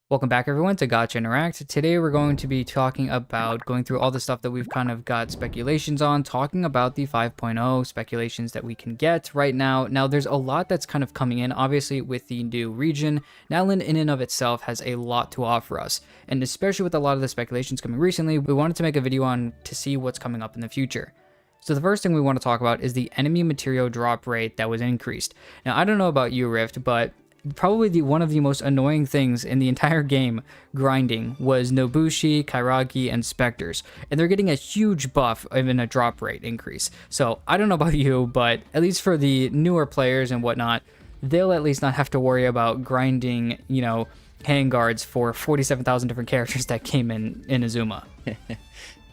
Welcome back everyone to Gotcha Interact. Today we're going to be talking about going through all the stuff that we've kind of got speculations on, talking about the 5.0 speculations that we can get right now. Now there's a lot that's kind of coming in, obviously with the new region. Natlan in and of itself has a lot to offer us, and especially with a lot of the speculations coming recently, we wanted to make a video on to see what's coming up in the future. So the first thing we want to talk about is the enemy material drop rate that was increased. Now I don't know about you, Rift, but probably one of the most annoying things in the entire game grinding was Nobushi, Kairagi, and Spectres, and they're getting a huge buff in a drop rate increase. So I don't know about you, but at least for the newer players and whatnot, they'll at least not have to worry about grinding, hand guards for 47,000 different characters that came in Azuma.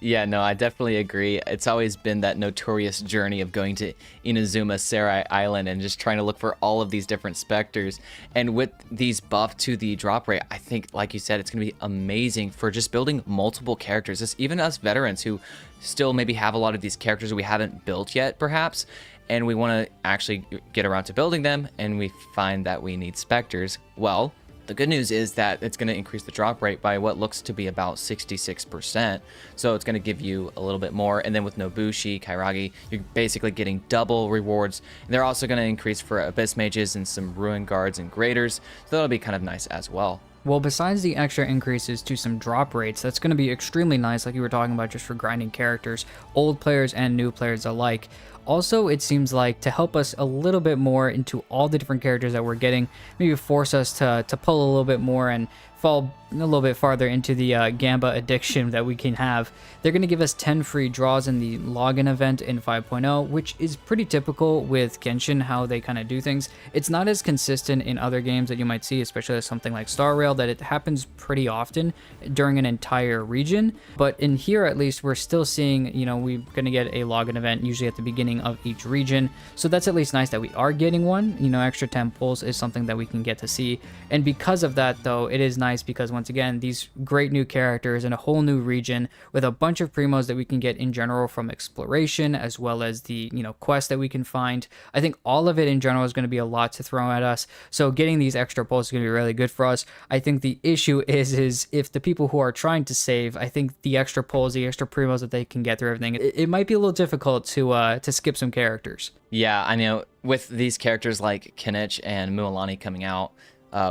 Yeah, no, I definitely agree. It's always been that notorious journey of going to Inazuma Serai Island and just trying to look for all of these different specters. And with these buffs to the drop rate, I think, like you said, it's going to be amazing for just building multiple characters. Even us veterans who still maybe have a lot of these characters we haven't built yet, perhaps, and we want to actually get around to building them, and we find that we need specters. Well, the good news is that it's going to increase the drop rate by what looks to be about 66%. So it's going to give you a little bit more. And then with Nobushi, Kairagi, you're basically getting double rewards. And they're also going to increase for Abyss Mages and some Ruin Guards and Graders. So that'll be kind of nice as well. Well, besides the extra increases to some drop rates, that's going to be extremely nice, like you were talking about, just for grinding characters, old players and new players alike. Also, it seems like to help us a little bit more into all the different characters that we're getting, maybe force us to pull a little bit more and fall a little bit farther into the Gamba addiction that we can have. They're going to give us 10 free draws in the login event in 5.0, which is pretty typical with Genshin, how they kind of do things. It's not as consistent in other games that you might see, especially as something like Star Rail, that it happens pretty often during an entire region. But in here, at least, we're still seeing, we're going to get a login event usually at the beginning of each region. So that's at least nice that we are getting one. Extra 10 pulls is something that we can get to see. And because of that, though, it is nice because once again, these great new characters in a whole new region with a bunch of primos that we can get in general from exploration, as well as the quests that we can find. I think all of it in general is going to be a lot to throw at us, so getting these extra pulls is going to be really good for us. I think the issue is if the people who are trying to save, I think the extra pulls, the extra primos that they can get through everything, it might be a little difficult to skip some characters. Yeah, I know with these characters like Kinich and Mualani coming out,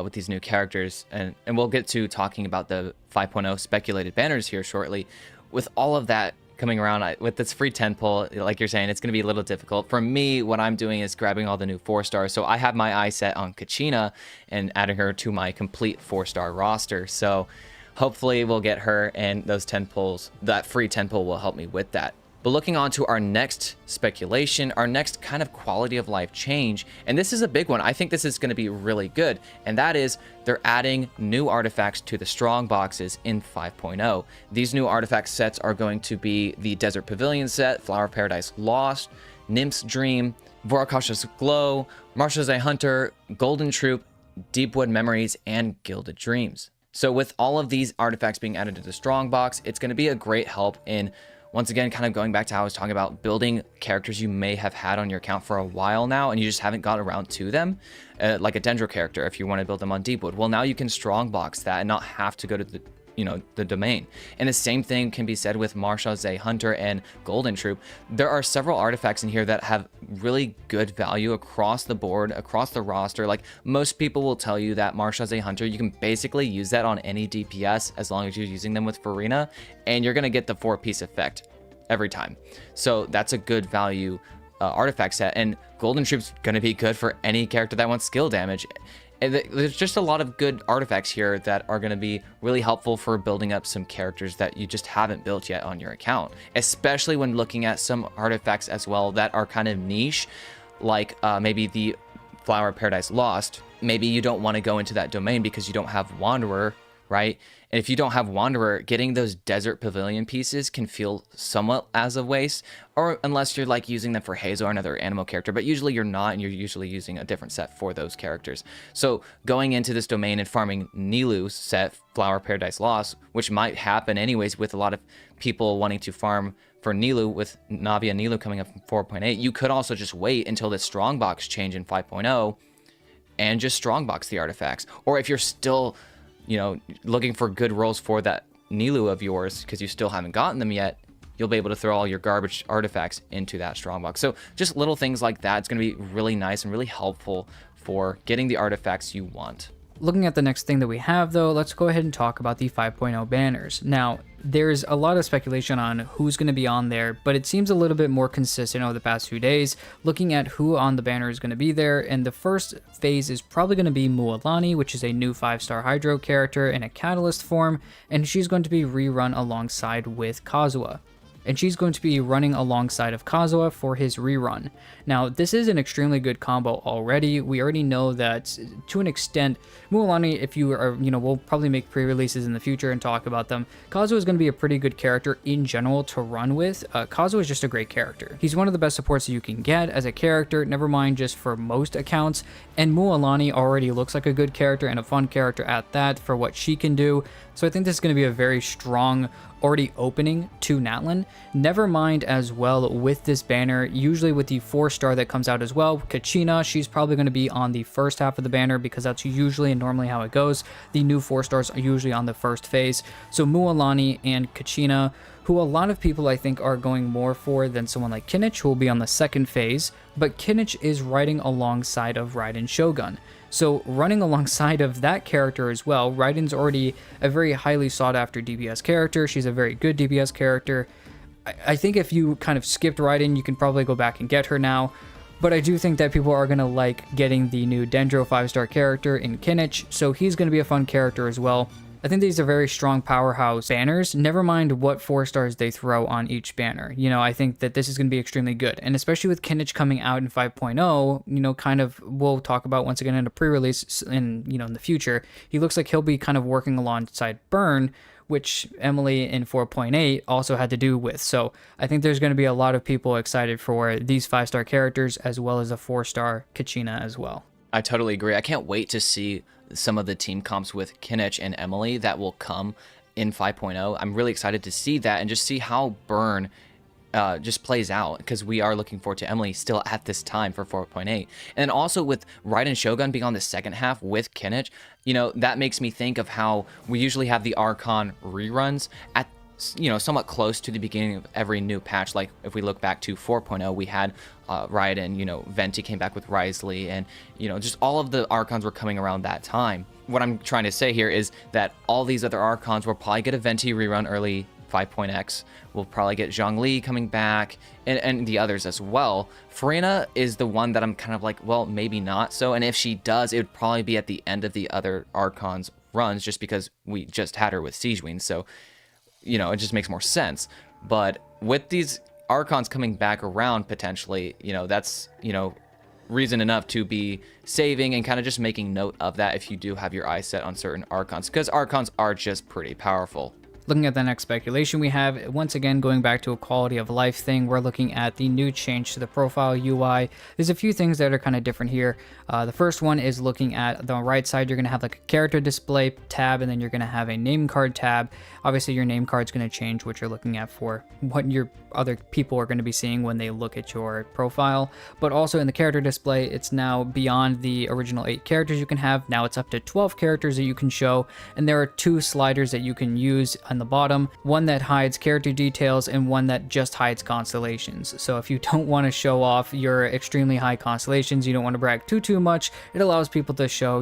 with these new characters, and we'll get to talking about the 5.0 speculated banners here shortly. With all of that coming around, with this free 10 pull, like you're saying, it's going to be a little difficult. For me, what I'm doing is grabbing all the new 4-stars. So I have my eye set on Kachina and adding her to my complete 4-star roster. So hopefully we'll get her, and those 10 pulls, that free 10 pull will help me with that. But looking on to our next speculation, our next kind of quality of life change, and this is a big one. I think this is going to be really good, and that is they're adding new artifacts to the strong boxes in 5.0. These new artifact sets are going to be the Desert Pavilion set, Flower of Paradise Lost, Nymph's Dream, Vorakasha's Glow, Marsha's Hunter, Golden Troop, Deepwood Memories, and Gilded Dreams. So with all of these artifacts being added to the strong box, it's going to be a great help in, once again, kind of going back to how I was talking about building characters you may have had on your account for a while now and you just haven't got around to them, like a Dendro character if you want to build them on Deepwood. Well, now you can strongbox that and not have to go to the domain. And the same thing can be said with Marsha, Hunter, and Golden Troop. There are several artifacts in here that have really good value across the board, across the roster. Like, most people will tell you that Marsha, Hunter, you can basically use that on any DPS as long as you're using them with Farina, and you're going to get the 4-piece effect every time. So that's a good value artifact set, and Golden Troop's going to be good for any character that wants skill damage. And there's just a lot of good artifacts here that are going to be really helpful for building up some characters that you just haven't built yet on your account, especially when looking at some artifacts as well that are kind of niche, like maybe the Flower of Paradise Lost. Maybe you don't want to go into that domain because you don't have Wanderer, right? And if you don't have Wanderer, getting those Desert Pavilion pieces can feel somewhat as a waste, or unless you're like using them for Hazel or another animal character, but usually you're not, and you're usually using a different set for those characters. So going into this domain and farming Nilou's set, Flower of Paradise Lost, which might happen anyways with a lot of people wanting to farm for Nilou with Navi and Nilou coming up from 4.8, you could also just wait until this Strongbox change in 5.0 and just Strongbox the artifacts. Or if you're still looking for good rolls for that Nilu of yours because you still haven't gotten them yet, you'll be able to throw all your garbage artifacts into that strongbox. So just little things like that, it's going to be really nice and really helpful for getting the artifacts you want. Looking at the next thing that we have, though, let's go ahead and talk about the 5.0 banners. Now, there's a lot of speculation on who's going to be on there, but it seems a little bit more consistent over the past few days, looking at who on the banner is going to be there. And the first phase is probably going to be Mualani, which is a new 5-star Hydro character in a Catalyst form, and she's going to be rerun alongside with Kazuha. And she's going to be running alongside of Kazuha for his rerun. Now, this is an extremely good combo already. We already know that, to an extent, Mualani, if you are, we'll probably make pre-releases in the future and talk about them. Kazuha is going to be a pretty good character in general to run with. Kazuha is just a great character. He's one of the best supports that you can get as a character, never mind just for most accounts. And Mualani already looks like a good character and a fun character at that for what she can do. So I think this is going to be a very strong already opening to Natlan. Never mind as well with this banner, usually with the 4-star that comes out as well. Kachina, she's probably going to be on the first half of the banner because that's usually and normally how it goes. The new 4-stars are usually on the first phase. So Mualani and Kachina, who a lot of people I think are going more for than someone like Kinich, who will be on the second phase, but Kinich is riding alongside of Raiden Shogun. So running alongside of that character as well, Raiden's already a very highly sought after DPS character. She's a very good DPS character. I think if you kind of skipped Raiden, you can probably go back and get her now. But I do think that people are going to like getting the new Dendro 5-star character in Kinich, so he's going to be a fun character as well. I think these are very strong powerhouse banners, never mind what 4-stars they throw on each banner. I think that this is going to be extremely good. And especially with Kinich coming out in 5.0, kind of, we'll talk about once again in a pre-release in the future. He looks like he'll be kind of working alongside Burn, which Emily in 4.8 also had to do with. So I think there's going to be a lot of people excited for these 5-star characters as well as a 4-star Kachina as well. I totally agree. I can't wait to see some of the team comps with Kinich and Emily that will come in 5.0. I'm really excited to see that and just see how Burn just plays out, because we are looking forward to Emily still at this time for 4.8. And also with Raiden Shogun being on the second half with Kinich, that makes me think of how we usually have the Archon reruns at somewhat close to the beginning of every new patch. Like if we look back to 4.0, we had Raiden, Venti came back with Wriothesley, and just all of the Archons were coming around that time. What I'm trying to say here is that all these other Archons will probably get a Venti rerun early 5.x. We'll probably get Zhongli coming back, and the others as well. Farina is the one that I'm kind of like, well, maybe not so, and if she does, it would probably be at the end of the other Archons runs, just because we just had her with Siegewin, so it just makes more sense. But with these Archons coming back around potentially, that's, reason enough to be saving and kind of just making note of that if you do have your eyes set on certain Archons, because Archons are just pretty powerful. Looking at the next speculation we have, once again going back to a quality of life thing, we're looking at the new change to the profile UI. There's a few things that are kind of different here. The first one is looking at the right side, you're going to have like a character display tab, and then you're going to have a name card tab. Obviously your name card's going to change what you're looking at for what your other people are going to be seeing when they look at your profile. But also in the character display, it's now beyond the original 8 characters you can have. Now it's up to 12 characters that you can show, and there are 2 sliders that you can use on the bottom, one that hides character details and one that just hides constellations. So if you don't want to show off your extremely high constellations, you don't want to brag too much, it allows people to show,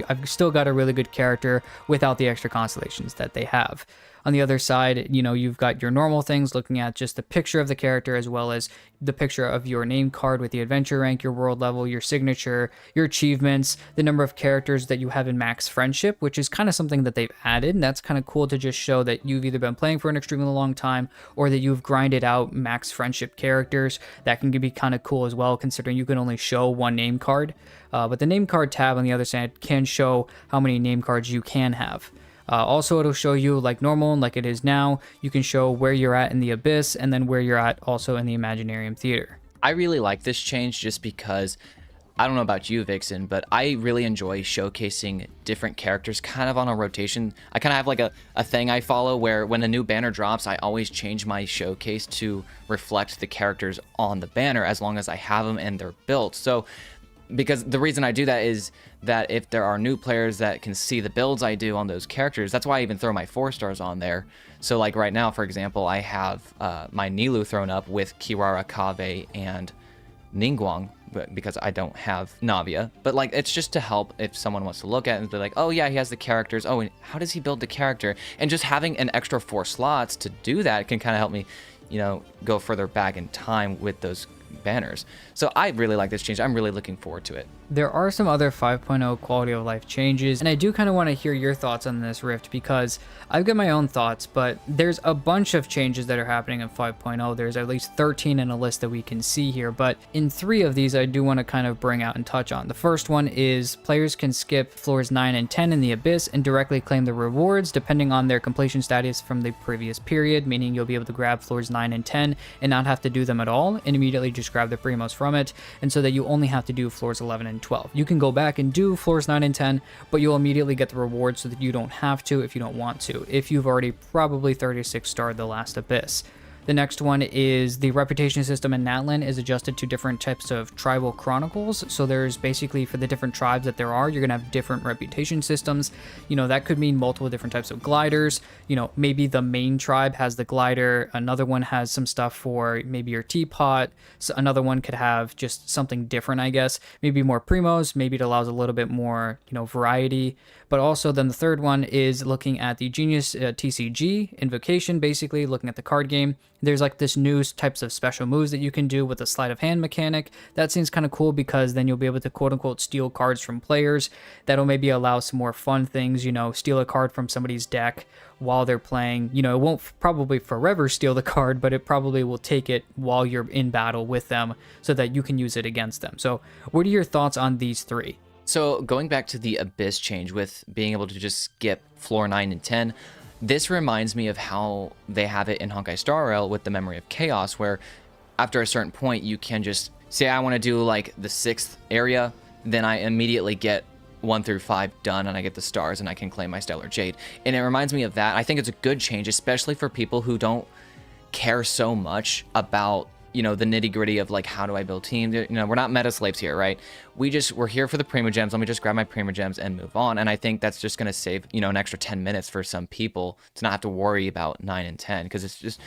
I've still got a really good character without the extra constellations that they have. On the other side, you've got your normal things, looking at just the picture of the character as well as the picture of your name card with the adventure rank, your world level, your signature, your achievements, the number of characters that you have in max friendship, which is kind of something that they've added. And that's kind of cool to just show that you've either been playing for an extremely long time or that you've grinded out max friendship characters. That can be kind of cool as well, considering you can only show one name card. But the name card tab on the other side can show how many name cards you can have. Also, it'll show you like normal and like it is now. You can show where you're at in the Abyss and then where you're at also in the Imaginarium Theater. I really like this change just because, I don't know about you, Vixen, but I really enjoy showcasing different characters kind of on a rotation. I kind of have like a thing I follow where when a new banner drops, I always change my showcase to reflect the characters on the banner as long as I have them and they're built. So because the reason I do that is that if there are new players that can see the builds I do on those characters, that's why I even throw my 4-stars on there. So like right now, for example, I have my Nilou thrown up with Kirara, Kaveh, and Ningguang, because I don't have Navia. But like, it's just to help if someone wants to look at it and be like, oh yeah, he has the characters. Oh, and how does he build the character? And just having an extra 4 slots to do that can kind of help me, you know, go further back in time with those banners. So I really like this change. I'm really looking forward to it. There are some other 5.0 quality of life changes, and I do kind of want to hear your thoughts on this Rift, because I've got my own thoughts, but there's a bunch of changes that are happening in 5.0. There's at least 13 in a list that we can see here, but in 3 of these I do want to kind of bring out and touch on. The first one is players can skip floors 9 and 10 in the Abyss and directly claim the rewards depending on their completion status from the previous period, meaning you'll be able to grab floors 9 and 10 and not have to do them at all and immediately just grab the primos from it, and so that you only have to do floors 11 and 12. You can go back and do floors 9 and 10, but you'll immediately get the reward so that you don't have to if you don't want to, if you've already probably 36 starred the last Abyss. The next one is the reputation system in Natlan is adjusted to different types of tribal chronicles. So there's basically, for the different tribes that there are, you're gonna have different reputation systems. You know, that could mean multiple different types of gliders. You know, maybe the main tribe has the glider, another one has some stuff for maybe your teapot, so another one could have just something different, I guess. Maybe more primos, maybe it allows a little bit more, you know, variety. But also then the third one is looking at the Genius TCG invocation, basically looking at the card game. There's like this new types of special moves that you can do with the sleight of hand mechanic. That seems kind of cool, because then you'll be able to quote unquote steal cards from players. That'll maybe allow some more fun things, you know, steal a card from somebody's deck while they're playing. You know, it won't probably forever steal the card, but it probably will take it while you're in battle with them so that you can use it against them. So what are your thoughts on these 3? So going back to the Abyss change with being able to just skip floor 9 and 10, this reminds me of how they have it in Honkai Star Rail with the Memory of Chaos, where after a certain point you can just say, I want to do like the 6th area, then I immediately get 1 through 5 done and I get the stars and I can claim my Stellar Jade. And it reminds me of that. I think it's a good change, especially for people who don't care so much about, you know, the nitty gritty of like, how do I build teams? You know, we're not meta slaves here, right? We're here for the Primogems. Let me just grab my Primogems and move on. And I think that's just going to save, you know, an extra 10 minutes for some people to not have to worry about 9 and 10. Because it's just,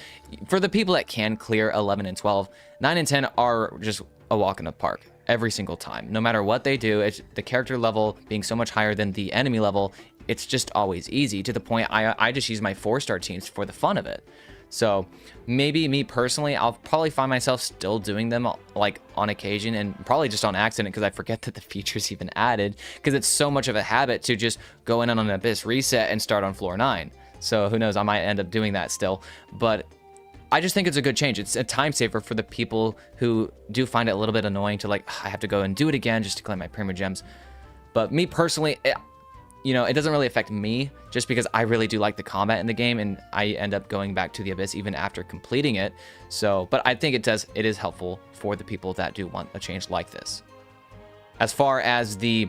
for the people that can clear 11 and 12, 9 and 10 are just a walk in the park every single time. No matter what they do, it's the character level being so much higher than the enemy level, it's just always easy, to the point I just use my 4-star teams for the fun of it. So maybe me personally, I'll probably find myself still doing them like on occasion, and probably just on accident, because I forget that the feature's even added, because it's so much of a habit to just go in on an Abyss reset and start on floor 9. So who knows, I might end up doing that still. But I just think it's a good change. It's a time saver for the people who do find it a little bit annoying to like, I have to go and do it again just to claim my Primogems. But me personally, you know, it doesn't really affect me, just because I really do like the combat in the game, and I end up going back to the Abyss even after completing it. So, but I think it is helpful for the people that do want a change like this. As far as the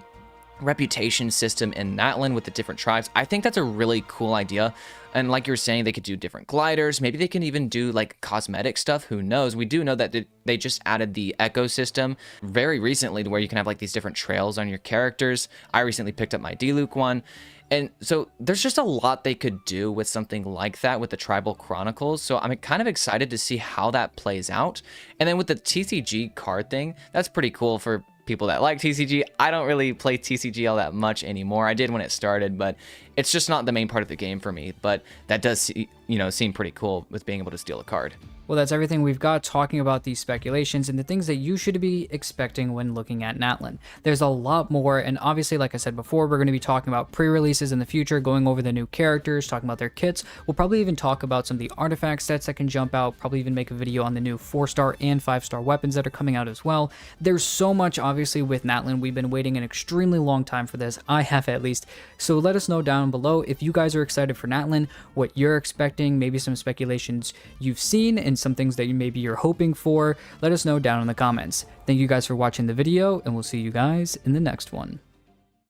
reputation system in Natlan with the different tribes, I think that's a really cool idea. And like you were saying, they could do different gliders. Maybe they can even do like cosmetic stuff. Who knows? We do know that they just added the echo system very recently, to where you can have like these different trails on your characters. I recently picked up my Diluc one. And so there's just a lot they could do with something like that with the Tribal Chronicles. So I'm kind of excited to see how that plays out. And then with the TCG card thing, that's pretty cool for people that like TCG. I don't really play TCG all that much anymore. I did when it started, but it's just not the main part of the game for me. But that does, you know, seem pretty cool with being able to steal a card. Well, that's everything we've got talking about these speculations and the things that you should be expecting when looking at Natlan. There's a lot more, and obviously, like I said before, we're going to be talking about pre-releases in the future, going over the new characters, talking about their kits. We'll probably even talk about some of the artifact sets that can jump out, probably even make a video on the new 4-star and 5-star weapons that are coming out as well. There's so much, obviously, with Natlan. We've been waiting an extremely long time for this. I have, at least. So let us know down below if you guys are excited for Natlan, what you're expecting, maybe some speculations you've seen, and some things that maybe you're hoping for. Let us know down in the comments. Thank you guys for watching the video, and we'll see you guys in the next one.